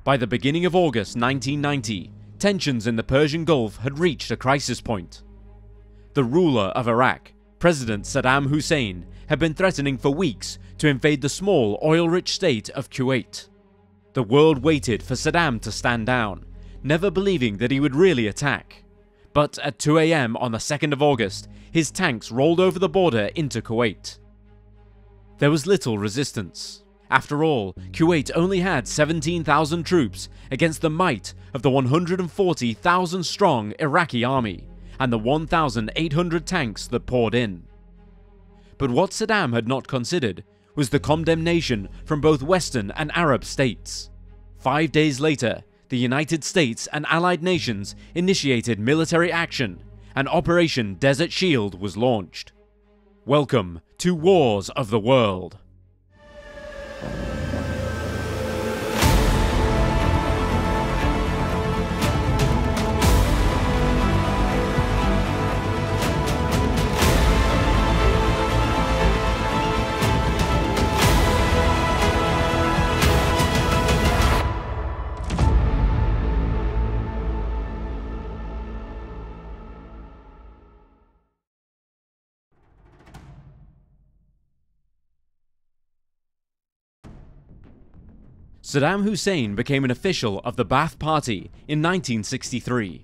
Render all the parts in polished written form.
By the beginning of August 1990, tensions in the Persian Gulf had reached a crisis point. The ruler of Iraq, President Saddam Hussein, had been threatening for weeks to invade the small oil-rich state of Kuwait. The world waited for Saddam to stand down, never believing that he would really attack. But at 2 AM on the 2nd of August, his tanks rolled over the border into Kuwait. There was little resistance. After all, Kuwait only had 17,000 troops against the might of the 140,000 strong Iraqi army and the 1,800 tanks that poured in. But what Saddam had not considered was the condemnation from both Western and Arab states. 5 days later, the United States and allied nations initiated military action, and Operation Desert Shield was launched. Welcome to Wars of the World. Saddam Hussein became an official of the Ba'ath Party in 1963.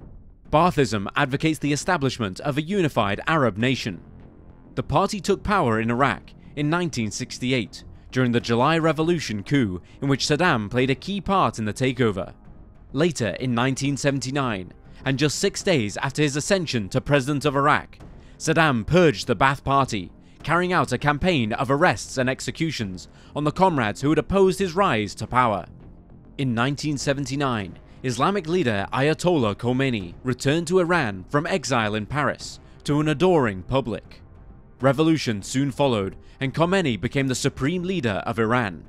Ba'athism advocates the establishment of a unified Arab nation. The party took power in Iraq in 1968 during the July Revolution coup, in which Saddam played a key part in the takeover. Later in 1979, and just 6 days after his ascension to president of Iraq, Saddam purged the Ba'ath Party, carrying out a campaign of arrests and executions on the comrades who had opposed his rise to power. In 1979, Islamic leader Ayatollah Khomeini returned to Iran from exile in Paris to an adoring public. Revolution soon followed, and Khomeini became the supreme leader of Iran.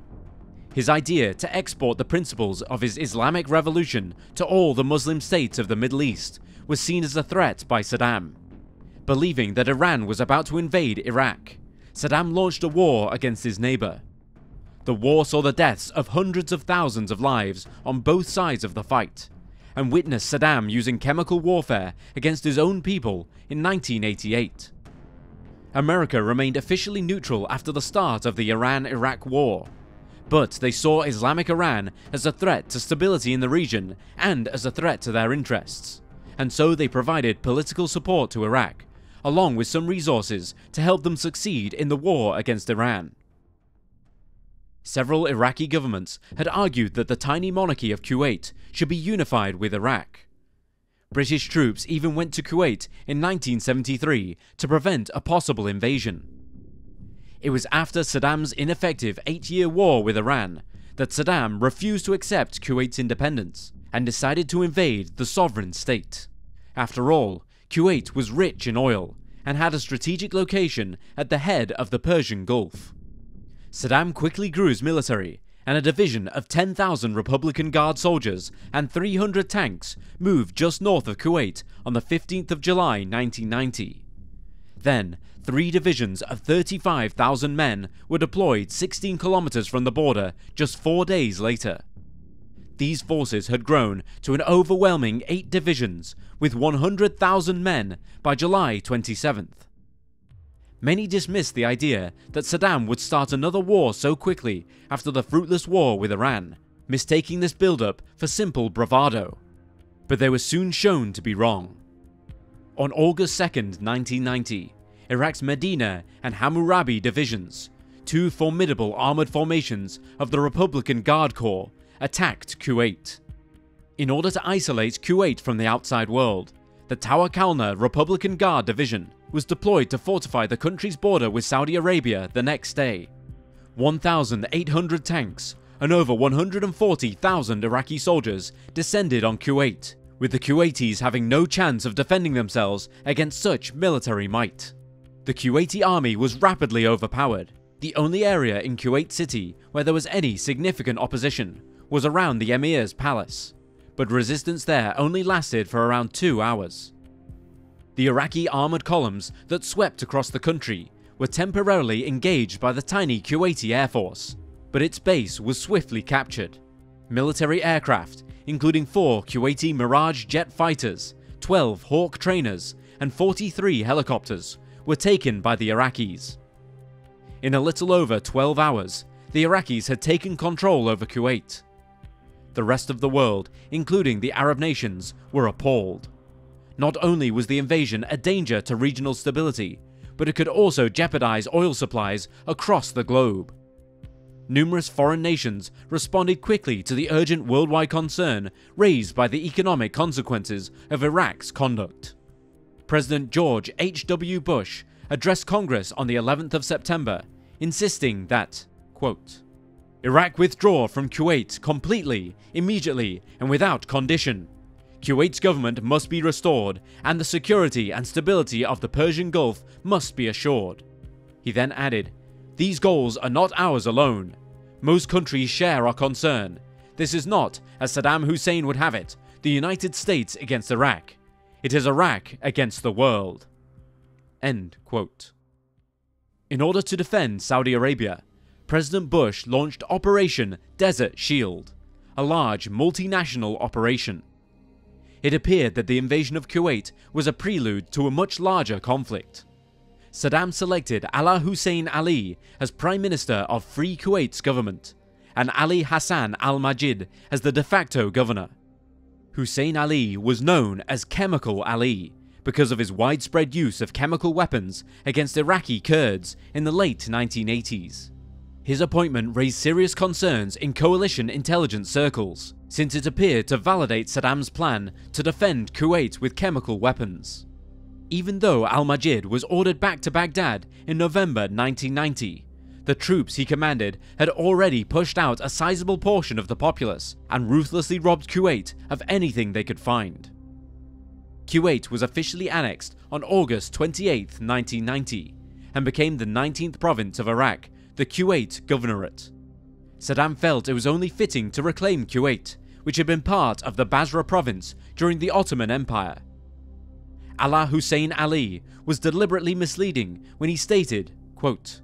His idea to export the principles of his Islamic revolution to all the Muslim states of the Middle East was seen as a threat by Saddam. Believing that Iran was about to invade Iraq, Saddam launched a war against his neighbor. The war saw the deaths of hundreds of thousands of lives on both sides of the fight, and witnessed Saddam using chemical warfare against his own people in 1988. America remained officially neutral after the start of the Iran-Iraq war, but they saw Islamic Iran as a threat to stability in the region and as a threat to their interests, and so they provided political support to Iraq, along with some resources to help them succeed in the war against Iran. Several Iraqi governments had argued that the tiny monarchy of Kuwait should be unified with Iraq. British troops even went to Kuwait in 1973 to prevent a possible invasion. It was after Saddam's ineffective 8-year war with Iran that Saddam refused to accept Kuwait's independence and decided to invade the sovereign state. After all, Kuwait was rich in oil and had a strategic location at the head of the Persian Gulf. Saddam quickly grew his military, and a division of 10,000 Republican Guard soldiers and 300 tanks moved just north of Kuwait on the 15th of July 1990. Then, 3 divisions of 35,000 men were deployed 16 kilometers from the border just 4 days later. These forces had grown to an overwhelming 8 divisions with 100,000 men by July 27th. Many dismissed the idea that Saddam would start another war so quickly after the fruitless war with Iran, mistaking this build-up for simple bravado. But they were soon shown to be wrong. On August 2nd, 1990, Iraq's Medina and Hammurabi divisions, 2 formidable armored formations of the Republican Guard Corps, attacked Kuwait. In order to isolate Kuwait from the outside world, the Tawakalna Republican Guard Division was deployed to fortify the country's border with Saudi Arabia the next day. 1,800 tanks and over 140,000 Iraqi soldiers descended on Kuwait, with the Kuwaitis having no chance of defending themselves against such military might. The Kuwaiti army was rapidly overpowered. The only area in Kuwait City where there was any significant opposition was around the Emir's palace, but resistance there only lasted for around 2 hours. The Iraqi armored columns that swept across the country were temporarily engaged by the tiny Kuwaiti Air Force, but its base was swiftly captured. Military aircraft, including 4 Kuwaiti Mirage jet fighters, 12 Hawk trainers, and 43 helicopters, were taken by the Iraqis. In a little over 12 hours, the Iraqis had taken control over Kuwait. The rest of the world, including the Arab nations, were appalled. Not only was the invasion a danger to regional stability, but it could also jeopardize oil supplies across the globe. Numerous foreign nations responded quickly to the urgent worldwide concern raised by the economic consequences of Iraq's conduct. President George H.W. Bush addressed Congress on the 11th of September, insisting that, quote, "Iraq withdraw from Kuwait completely, immediately, and without condition. Kuwait's government must be restored, and the security and stability of the Persian Gulf must be assured." He then added, "These goals are not ours alone. Most countries share our concern. This is not, as Saddam Hussein would have it, the United States against Iraq. It is Iraq against the world." End quote. In order to defend Saudi Arabia, President Bush launched Operation Desert Shield, a large multinational operation. It appeared that the invasion of Kuwait was a prelude to a much larger conflict. Saddam selected Ala Hussein Ali as Prime Minister of Free Kuwait's government, and Ali Hassan al-Majid as the de facto governor. Hussein Ali was known as Chemical Ali because of his widespread use of chemical weapons against Iraqi Kurds in the late 1980s. His appointment raised serious concerns in coalition intelligence circles, since it appeared to validate Saddam's plan to defend Kuwait with chemical weapons. Even though al-Majid was ordered back to Baghdad in November 1990, the troops he commanded had already pushed out a sizable portion of the populace and ruthlessly robbed Kuwait of anything they could find. Kuwait was officially annexed on August 28, 1990, and became the 19th province of Iraq, the Kuwait Governorate. Saddam felt it was only fitting to reclaim Kuwait, which had been part of the Basra province during the Ottoman Empire. Ala Hussein Ali was deliberately misleading when he stated, quote,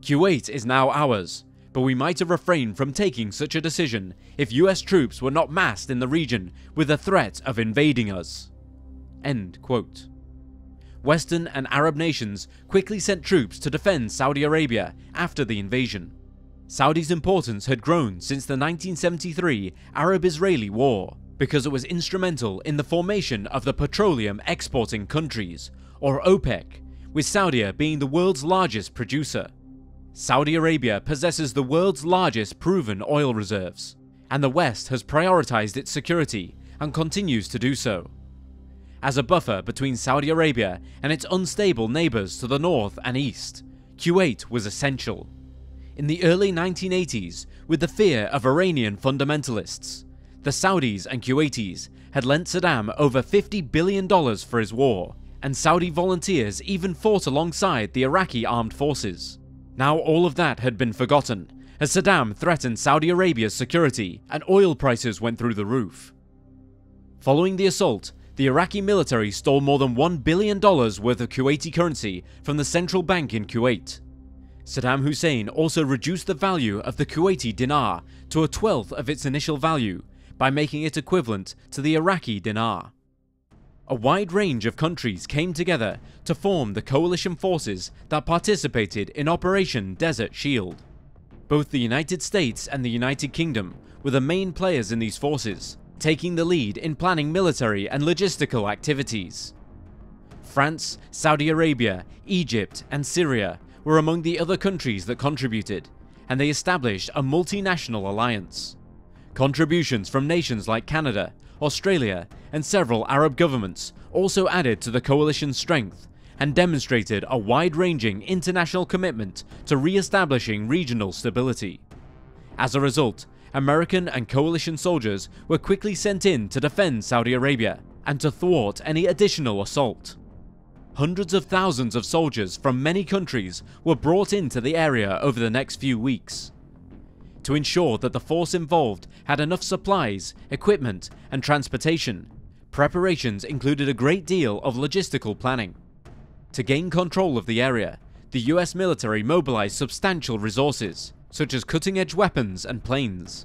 "Kuwait is now ours, but we might have refrained from taking such a decision if US troops were not massed in the region with the threat of invading us." End quote. Western and Arab nations quickly sent troops to defend Saudi Arabia after the invasion. Saudi's importance had grown since the 1973 Arab-Israeli War, because it was instrumental in the formation of the petroleum exporting countries, or OPEC, with Saudi being the world's largest producer. Saudi Arabia possesses the world's largest proven oil reserves, and the West has prioritized its security and continues to do so. As a buffer between Saudi Arabia and its unstable neighbors to the north and east, Kuwait was essential. In the early 1980s, with the fear of Iranian fundamentalists, the Saudis and Kuwaitis had lent Saddam over $50 billion for his war, and Saudi volunteers even fought alongside the Iraqi armed forces. Now all of that had been forgotten, as Saddam threatened Saudi Arabia's security and oil prices went through the roof. Following the assault, the Iraqi military stole more than $1 billion worth of Kuwaiti currency from the central bank in Kuwait. Saddam Hussein also reduced the value of the Kuwaiti dinar to a 1/12 of its initial value by making it equivalent to the Iraqi dinar. A wide range of countries came together to form the coalition forces that participated in Operation Desert Shield. Both the United States and the United Kingdom were the main players in these forces, taking the lead in planning military and logistical activities. France, Saudi Arabia, Egypt, and Syria were among the other countries that contributed, and they established a multinational alliance. Contributions from nations like Canada, Australia, and several Arab governments also added to the coalition's strength and demonstrated a wide-ranging international commitment to re-establishing regional stability. As a result, American and coalition soldiers were quickly sent in to defend Saudi Arabia and to thwart any additional assault. Hundreds of thousands of soldiers from many countries were brought into the area over the next few weeks. To ensure that the force involved had enough supplies, equipment, and transportation, preparations included a great deal of logistical planning. To gain control of the area, the US military mobilized substantial resources, such as cutting-edge weapons and planes.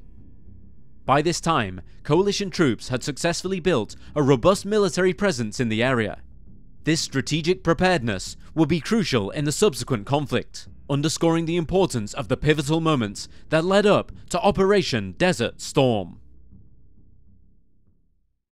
Storm. By this time, coalition troops had successfully built a robust military presence in the area. This strategic preparedness would be crucial in the subsequent conflict, underscoring the importance of the pivotal moments that led up to Operation Desert Storm.